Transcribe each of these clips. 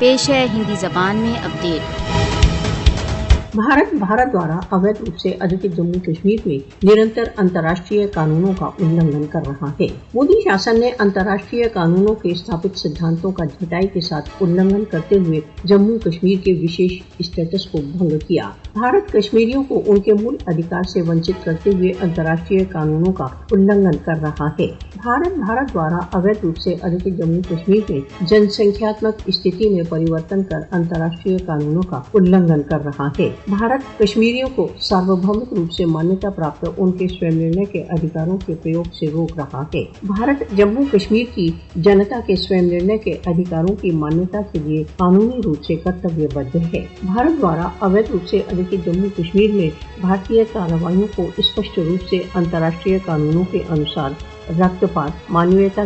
پیش ہے ہندی زبان میں اپڈیٹ۔ بھارت دوارا اویدھ روپ سے ادھکت جموں کشمیر میں نرنتر انترراشٹریہ قانونوں کا النگھن کر رہا ہے۔ مودی شاسن نے انترراشٹریہ قانونوں کے استھاپت سدھانتوں کا ڈٹائی کے ساتھ النگھن کرتے ہوئے جموں کشمیر کے وشیش اسٹیٹس کو بھنگ کیا۔ بھارت کشمیریوں کو ان کے مول ادھیکار سے ونچت کرتے ہوئے انترراشٹریہ قانونوں کا النگھن کر رہا ہے۔ بھارت دوارا اویدھ روپ سے ادھکت جموں کشمیر میں جن سنکھیاتمک استھتی میں پریورتن کر انترراشٹریہ قانونوں کا النگھن کر رہا ہے۔ بھارت کشمیریوں کو ساروبھومک روپ سے مانیتا پراپت ان کے سویم نرنے کے ادھیکاروں کے پریوگ سے روک رہا ہے۔ بھارت جموں کشمیر کی جنتا کے سویم نرنے کے ادھیکاروں کی مانیتا کے لیے قانونی روپ سے کرتویہ بدھ ہے۔ بھارت دوارا اویدھ روپ سے ادھکت جموں کشمیر میں بھارتی کارروائیوں کو اسپشٹ روپ سے انترراشٹریہ قانونوں کے انوسار رکت پات، مانویتا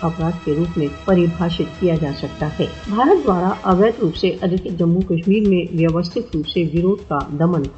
اپرادھ کے روپ میں پریبھاشت کیا جا سکتا ہے۔ بھارت دوارا اویدھ روپ سے ادھکت جموں کشمیر میں ویوستھت روپ سے ورودھ کا دمن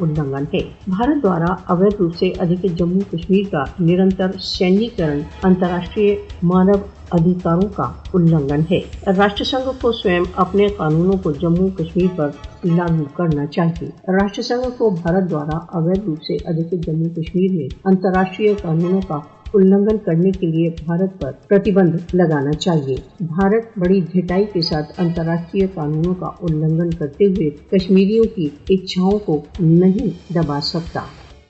النگھن ہے۔ بھارت دوارا اویدھ روپ سے ادھکت جموں کشمیر کا نرنتر سینیکرن انترراشٹریہ مانو ادھیکاروں کا النگھن ہے۔ راشٹر سنگھ کو سویم اپنے قانونوں کو جموں کشمیر پر لاگو کرنا چاہیے۔ راشٹر سنگھ کو بھارت دوارا اویدھ روپ سے ادھکت جموں کشمیر میں انترراشٹریہ قانونوں کا النگھن کرنے کے لیے بھارت پر پرتبندھ لگانا چاہیے۔ بھارت بڑی ڈھٹائی کے ساتھ انترراشٹریہ قانونوں کا النگھن کرتے ہوئے کشمیریوں کی اچھاؤں کو نہیں دبا سکتا۔